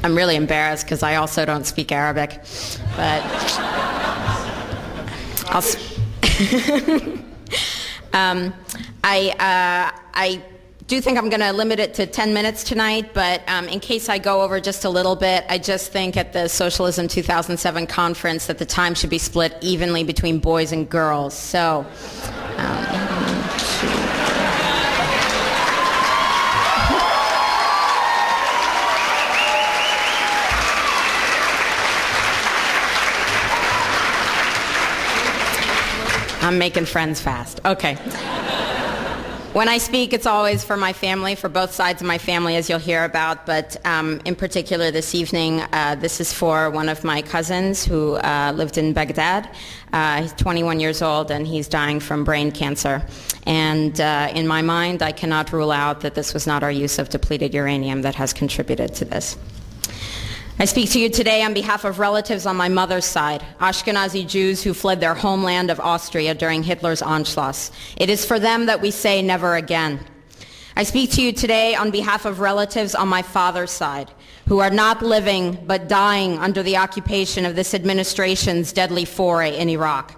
I'm really embarrassed because I also don't speak Arabic, but I do think I'm going to limit it to 10 minutes tonight, but in case I go over just a little bit, I just think at the Socialism 2007 conference that the time should be split evenly between boys and girls. So, I'm making friends fast. Okay. When I speak, it's always for my family, for both sides of my family, as you'll hear about, but in particular this evening, this is for one of my cousins who lived in Baghdad. He's 21 years old, and he's dying from brain cancer. And in my mind, I cannot rule out that this was not our use of depleted uranium that has contributed to this. I speak to you today on behalf of relatives on my mother's side, Ashkenazi Jews who fled their homeland of Austria during Hitler's Anschluss. It is for them that we say never again. I speak to you today on behalf of relatives on my father's side, who are not living but dying under the occupation of this administration's deadly foray in Iraq.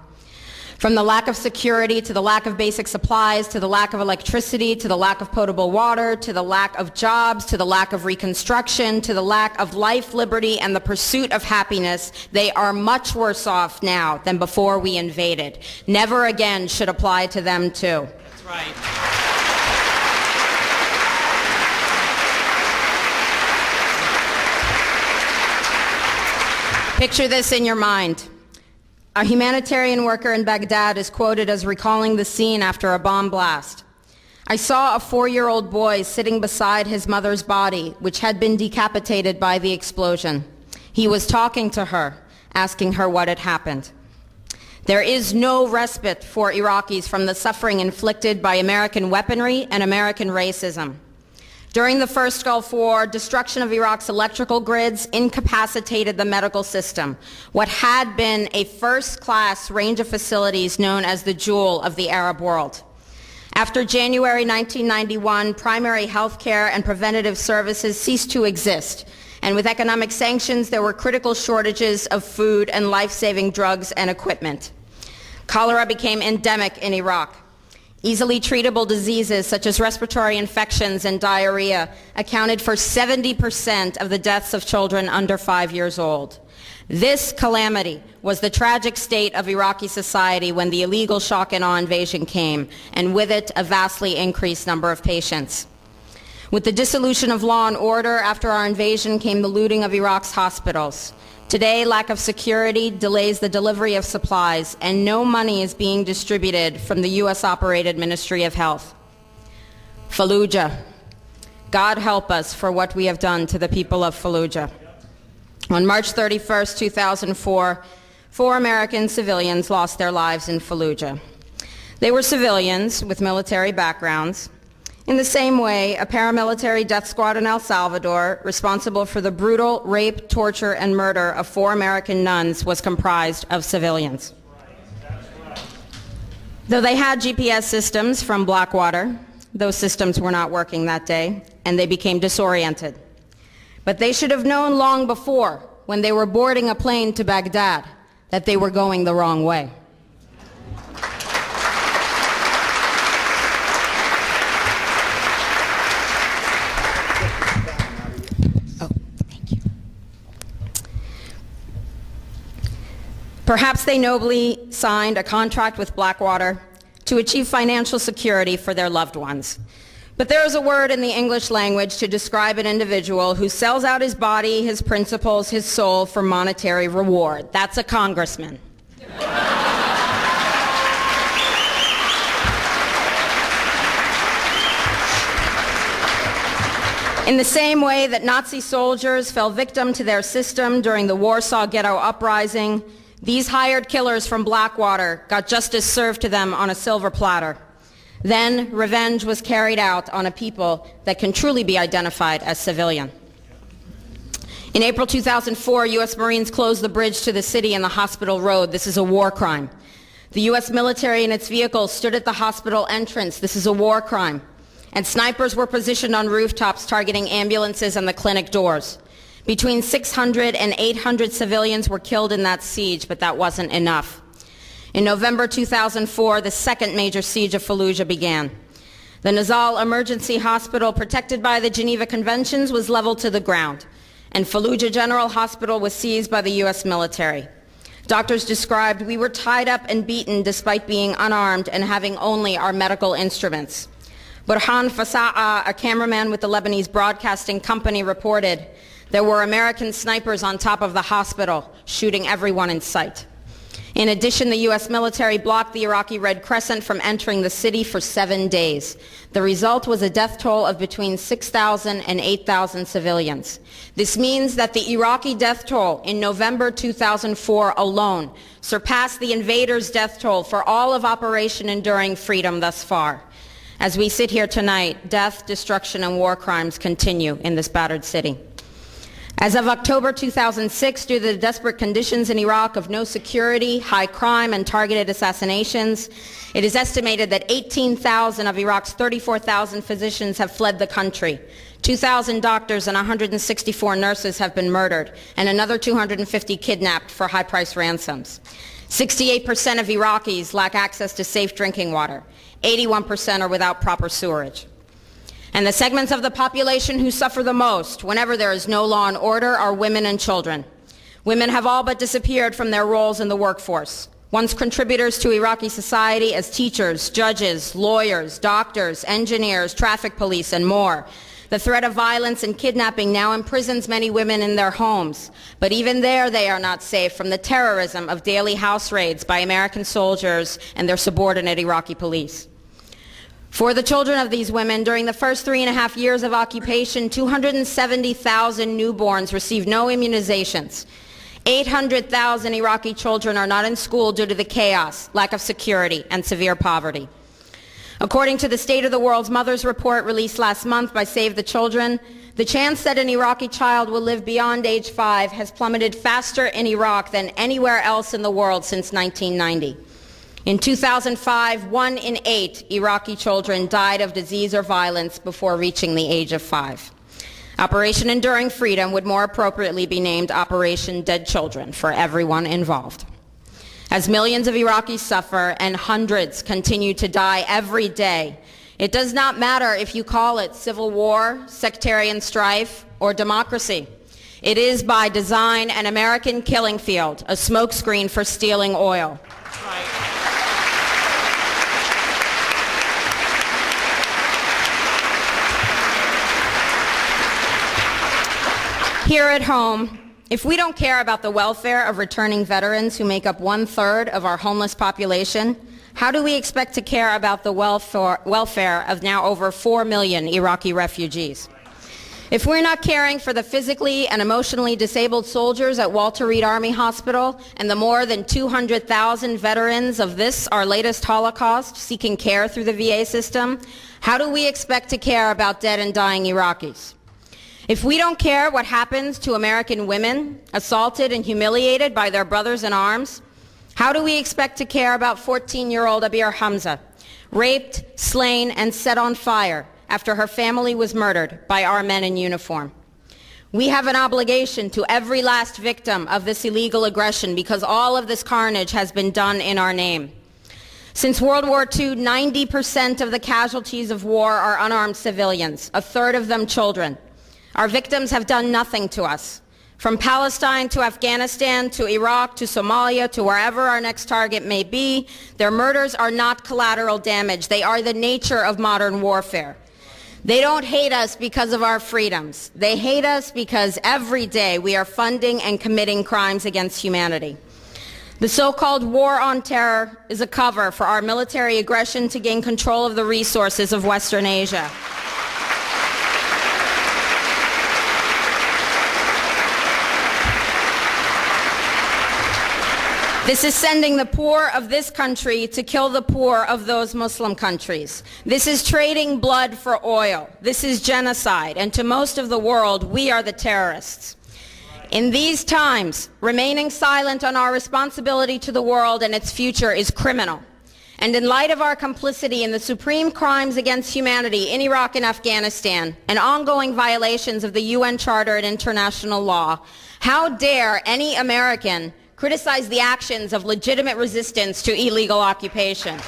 From the lack of security, to the lack of basic supplies, to the lack of electricity, to the lack of potable water, to the lack of jobs, to the lack of reconstruction, to the lack of life, liberty, and the pursuit of happiness, they are much worse off now than before we invaded. Never again should apply to them too. That's right. Picture this in your mind. A humanitarian worker in Baghdad is quoted as recalling the scene after a bomb blast. I saw a 4-year-old boy sitting beside his mother's body, which had been decapitated by the explosion. He was talking to her, asking her what had happened. There is no respite for Iraqis from the suffering inflicted by American weaponry and American racism. During the first Gulf War, destruction of Iraq's electrical grids incapacitated the medical system, what had been a first-class range of facilities known as the jewel of the Arab world. After January 1991, primary health care and preventative services ceased to exist, and with economic sanctions, there were critical shortages of food and life-saving drugs and equipment. Cholera became endemic in Iraq. Easily treatable diseases such as respiratory infections and diarrhea accounted for 70% of the deaths of children under 5 years old. This calamity was the tragic state of Iraqi society when the illegal shock and awe invasion came, and with it a vastly increased number of patients. With the dissolution of law and order after our invasion came the looting of Iraq's hospitals. Today, lack of security delays the delivery of supplies, and no money is being distributed from the U.S.-operated Ministry of Health. Fallujah. God help us for what we have done to the people of Fallujah. On March 31st, 2004, 4 American civilians lost their lives in Fallujah. They were civilians with military backgrounds. In the same way, a paramilitary death squad in El Salvador, responsible for the brutal rape, torture, and murder of 4 American nuns, was comprised of civilians. Though they had GPS systems from Blackwater, those systems were not working that day, and they became disoriented. But they should have known long before, when they were boarding a plane to Baghdad, that they were going the wrong way. Perhaps they nobly signed a contract with Blackwater to achieve financial security for their loved ones. But there is a word in the English language to describe an individual who sells out his body, his principles, his soul for monetary reward. That's a congressman. In the same way that Nazi soldiers fell victim to their system during the Warsaw Ghetto Uprising, these hired killers from Blackwater got justice served to them on a silver platter. Then revenge was carried out on a people that can truly be identified as civilian. In April 2004, U.S. Marines closed the bridge to the city and the hospital road. This is a war crime. The U.S. military and its vehicles stood at the hospital entrance. This is a war crime. And snipers were positioned on rooftops targeting ambulances and the clinic doors. Between 600 and 800 civilians were killed in that siege, but that wasn't enough. In November 2004, the second major siege of Fallujah began. The Nizal Emergency Hospital, protected by the Geneva Conventions, was leveled to the ground, and Fallujah General Hospital was seized by the U.S. military. Doctors described, "We were tied up and beaten despite being unarmed and having only our medical instruments." Burhan Fasa'a, a cameraman with the Lebanese Broadcasting Company, reported, "There were American snipers on top of the hospital, shooting everyone in sight." In addition, the U.S. military blocked the Iraqi Red Crescent from entering the city for 7 days. The result was a death toll of between 6,000 and 8,000 civilians. This means that the Iraqi death toll in November 2004 alone surpassed the invaders' death toll for all of Operation Enduring Freedom thus far. As we sit here tonight, death, destruction, and war crimes continue in this battered city. As of October 2006, due to the desperate conditions in Iraq of no security, high crime, and targeted assassinations, it is estimated that 18,000 of Iraq's 34,000 physicians have fled the country. 2,000 doctors and 164 nurses have been murdered, and another 250 kidnapped for high-priced ransoms. 68% of Iraqis lack access to safe drinking water. 81% are without proper sewerage. And the segments of the population who suffer the most whenever there is no law and order are women and children. Women have all but disappeared from their roles in the workforce. Once contributors to Iraqi society as teachers, judges, lawyers, doctors, engineers, traffic police, and more, the threat of violence and kidnapping now imprisons many women in their homes. But even there, they are not safe from the terrorism of daily house raids by American soldiers and their subordinate Iraqi police. For the children of these women, during the first 3.5 years of occupation, 270,000 newborns received no immunizations. 800,000 Iraqi children are not in school due to the chaos, lack of security, and severe poverty. According to the State of the World's Mothers report released last month by Save the Children, the chance that an Iraqi child will live beyond age 5 has plummeted faster in Iraq than anywhere else in the world since 1990. In 2005, 1 in 8 Iraqi children died of disease or violence before reaching the age of 5. Operation Enduring Freedom would more appropriately be named Operation Dead Children for everyone involved. As millions of Iraqis suffer and hundreds continue to die every day, it does not matter if you call it civil war, sectarian strife, or democracy. It is by design an American killing field, a smokescreen for stealing oil. Here at home, if we don't care about the welfare of returning veterans who make up 1/3 of our homeless population, how do we expect to care about the welfare of now over 4 million Iraqi refugees? If we're not caring for the physically and emotionally disabled soldiers at Walter Reed Army Hospital and the more than 200,000 veterans of this, our latest Holocaust, seeking care through the VA system, how do we expect to care about dead and dying Iraqis? If we don't care what happens to American women assaulted and humiliated by their brothers in arms, how do we expect to care about 14-year-old Abir Hamza, raped, slain, and set on fire after her family was murdered by our men in uniform? We have an obligation to every last victim of this illegal aggression because all of this carnage has been done in our name. Since World War II, 90% of the casualties of war are unarmed civilians, 1/3 of them children. Our victims have done nothing to us. From Palestine to Afghanistan to Iraq to Somalia to wherever our next target may be, their murders are not collateral damage. They are the nature of modern warfare. They don't hate us because of our freedoms. They hate us because every day we are funding and committing crimes against humanity. The so-called war on terror is a cover for our military aggression to gain control of the resources of Western Asia. This is sending the poor of this country to kill the poor of those Muslim countries. This is trading blood for oil. This is genocide. And to most of the world, we are the terrorists. In these times, remaining silent on our responsibility to the world and its future is criminal. And in light of our complicity in the supreme crimes against humanity in Iraq and Afghanistan and ongoing violations of the UN Charter and international law, how dare any American criticize the actions of legitimate resistance to illegal occupation?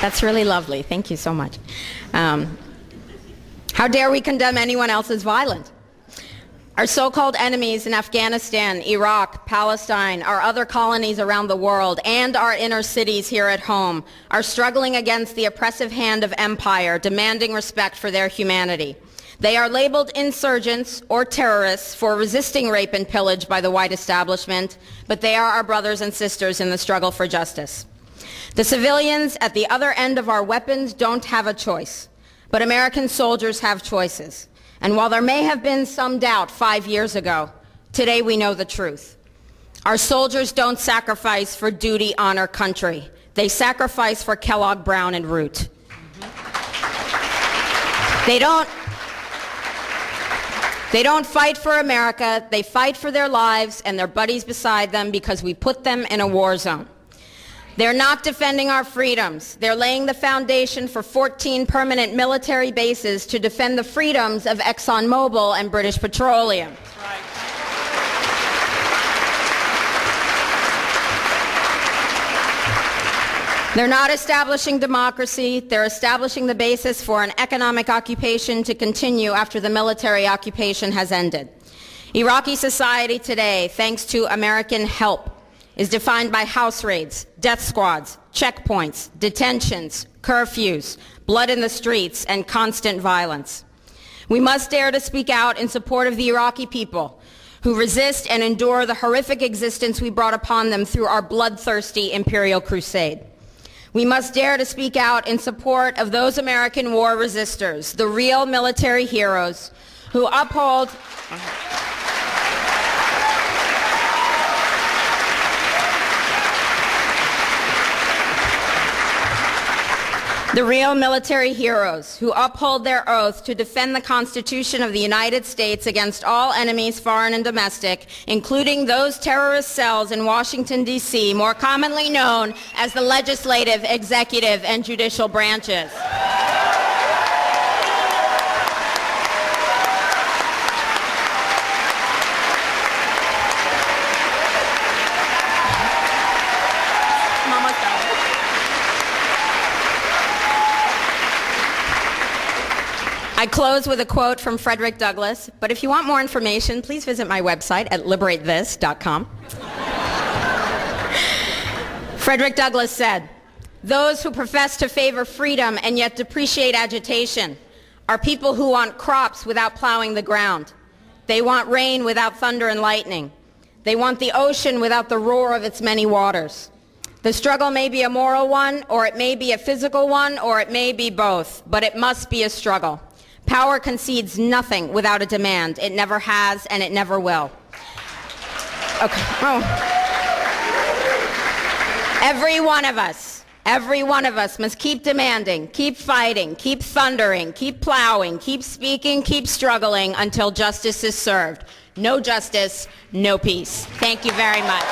That's really lovely. Thank you so much. How dare we condemn anyone else's violence? Our so-called enemies in Afghanistan, Iraq, Palestine, our other colonies around the world, and our inner cities here at home are struggling against the oppressive hand of empire, demanding respect for their humanity. They are labeled insurgents or terrorists for resisting rape and pillage by the white establishment, but they are our brothers and sisters in the struggle for justice. The civilians at the other end of our weapons don't have a choice, but American soldiers have choices. And while there may have been some doubt 5 years ago, today we know the truth. Our soldiers don't sacrifice for duty, honor, country. They sacrifice for Kellogg, Brown, and Root. They don't fight for America. They fight for their lives and their buddies beside them because we put them in a war zone. They're not defending our freedoms. They're laying the foundation for 14 permanent military bases to defend the freedoms of ExxonMobil and British Petroleum. That's right. They're not establishing democracy. They're establishing the basis for an economic occupation to continue after the military occupation has ended. Iraqi society today, thanks to American help, is defined by house raids, death squads, checkpoints, detentions, curfews, blood in the streets, and constant violence. We must dare to speak out in support of the Iraqi people who resist and endure the horrific existence we brought upon them through our bloodthirsty imperial crusade. We must dare to speak out in support of those American war resistors, the real military heroes who uphold the real military heroes who uphold their oath to defend the Constitution of the United States against all enemies, foreign and domestic, including those terrorist cells in Washington, D.C., more commonly known as the legislative, executive, and judicial branches. I close with a quote from Frederick Douglass, but if you want more information, please visit my website at liberatethis.com. Frederick Douglass said, "Those who profess to favor freedom and yet depreciate agitation are people who want crops without plowing the ground. They want rain without thunder and lightning. They want the ocean without the roar of its many waters. The struggle may be a moral one, or it may be a physical one, or it may be both, but it must be a struggle. Power concedes nothing without a demand. It never has, and it never will." Okay. Oh. Every one of us must keep demanding, keep fighting, keep thundering, keep plowing, keep speaking, keep struggling until justice is served. No justice, no peace. Thank you very much.